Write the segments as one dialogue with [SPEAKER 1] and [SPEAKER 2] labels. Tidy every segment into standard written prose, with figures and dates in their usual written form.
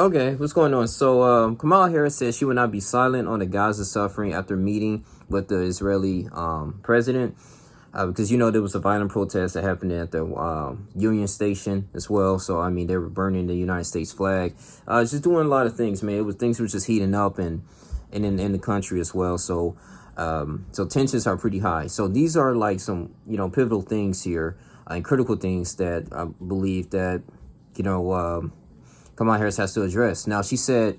[SPEAKER 1] Okay, what's going on? So, Kamala Harris said she would not be silent on the Gaza suffering after meeting with the Israeli president, because there was a violent protest that happened at the Union Station as well. So, I mean, they were burning the United States flag, just doing a lot of things, man. Things were just heating up and in the country as well. So, so tensions are pretty high. So these are like some pivotal things here and critical things that I believe that Kamala Harris has to address. Now, she said,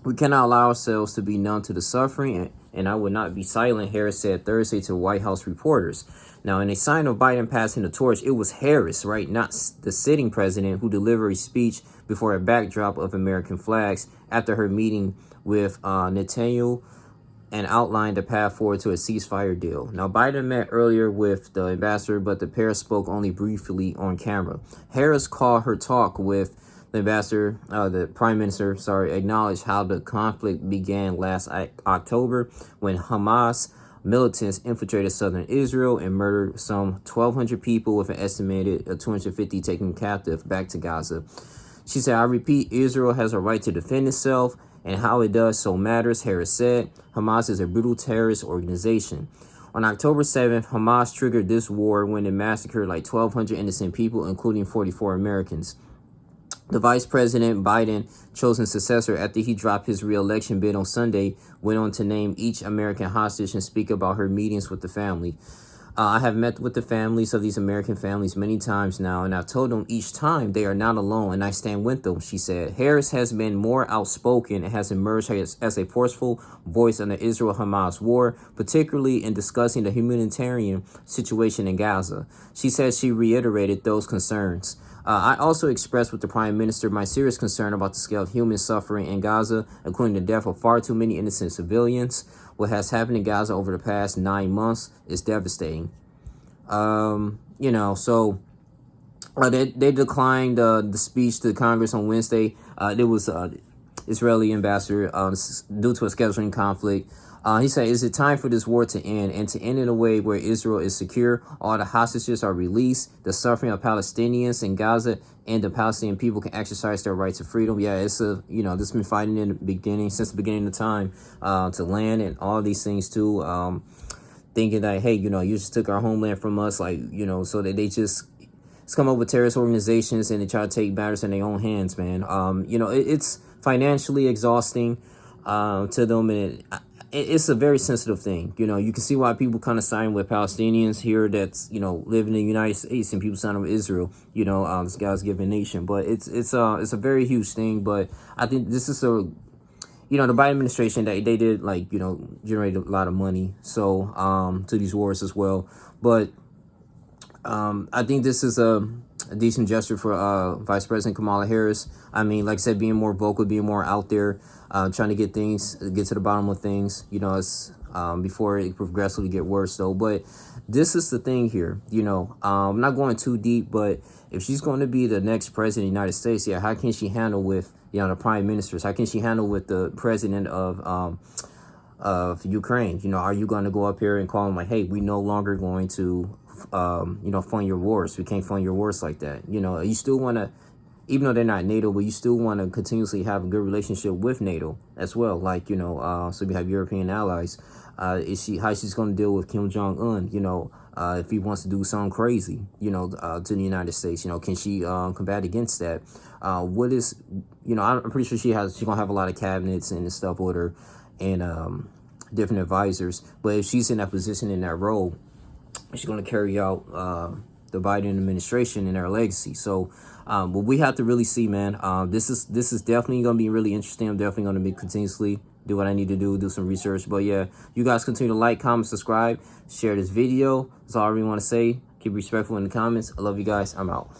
[SPEAKER 1] "We cannot allow ourselves to be numb to the suffering, and I would not be silent," Harris said Thursday to White House reporters. Now, in a sign of Biden passing the torch, it was Harris, right, not the sitting president, who delivered a speech before a backdrop of American flags after her meeting with Netanyahu and outlined the path forward to a ceasefire deal. Now, Biden met earlier with the ambassador, but the pair spoke only briefly on camera. Harris called her talk with the ambassador, the prime minister, acknowledged how the conflict began last October when Hamas militants infiltrated southern Israel and murdered some 1,200 people, with an estimated 250 taken captive back to Gaza. She said, "I repeat, Israel has a right to defend itself, and how it does so matters," Harris said. Hamas is a brutal terrorist organization. On October 7th, Hamas triggered this war when it massacred like 1,200 innocent people, including 44 Americans. The Vice President Biden, chosen successor after he dropped his re-election bid on Sunday, went on to name each American hostage and speak about her meetings with the family. "I have met with the families of these American families many times now, and I've told them each time they are not alone, and I stand with them," she said. Harris has been more outspoken and has emerged as a forceful voice in the Israel-Hamas war, particularly in discussing the humanitarian situation in Gaza. She said she reiterated those concerns. "I also expressed with the Prime Minister my serious concern about the scale of human suffering in Gaza, including the death of far too many innocent civilians. What has happened in Gaza over the past 9 months is devastating." So they declined the speech to Congress on Wednesday. There was Israeli ambassador due to a scheduling conflict. He said, "Is it time for this war to end, and to end in a way where Israel is secure, all the hostages are released, the suffering of Palestinians in Gaza and the Palestinian people can exercise their rights of freedom?" Yeah, it's this has been fighting since the beginning of time, to land and all these things too. Thinking that, hey, you just took our homeland from us, so that they just come up with terrorist organizations and they try to take matters in their own hands, man. It's financially exhausting to them, and it's a very sensitive thing. You can see why people kind of sign with Palestinians here that's, live in the United States, and people sign with Israel, this God's given nation. But it's a very huge thing. But I think this is the Biden administration, that they did generate a lot of money. So, to these wars as well. But, I think this is a decent gesture for Vice President Kamala Harris. I mean, like I said, being more vocal, being more out there, trying to get to the bottom of things, it's before it progressively get worse though. But this is the thing here, I'm not going too deep, but if she's going to be the next president of the United States, yeah, how can she handle with the prime ministers? How can she handle with the president of Ukraine? Are you going to go up here and call them like, hey, we no longer going to fund your wars? We can't fund your wars like that. You still want to, even though they're not NATO, but you still want to continuously have a good relationship with NATO as well. So we have European allies. How she's going to deal with Kim Jong-un, if he wants to do something crazy, to the United States, can she combat against that? I'm pretty sure she's going to have a lot of cabinets and stuff with her and different advisors. But if she's in that position, in that role, she's going to carry out the Biden administration and their legacy. So, but we have to really see, man. This is definitely going to be really interesting. I'm definitely going to be continuously do what I need to do some research. But yeah, you guys continue to like, comment, subscribe, share this video. That's all I really want to say. Keep respectful in the comments. I love you guys. I'm out.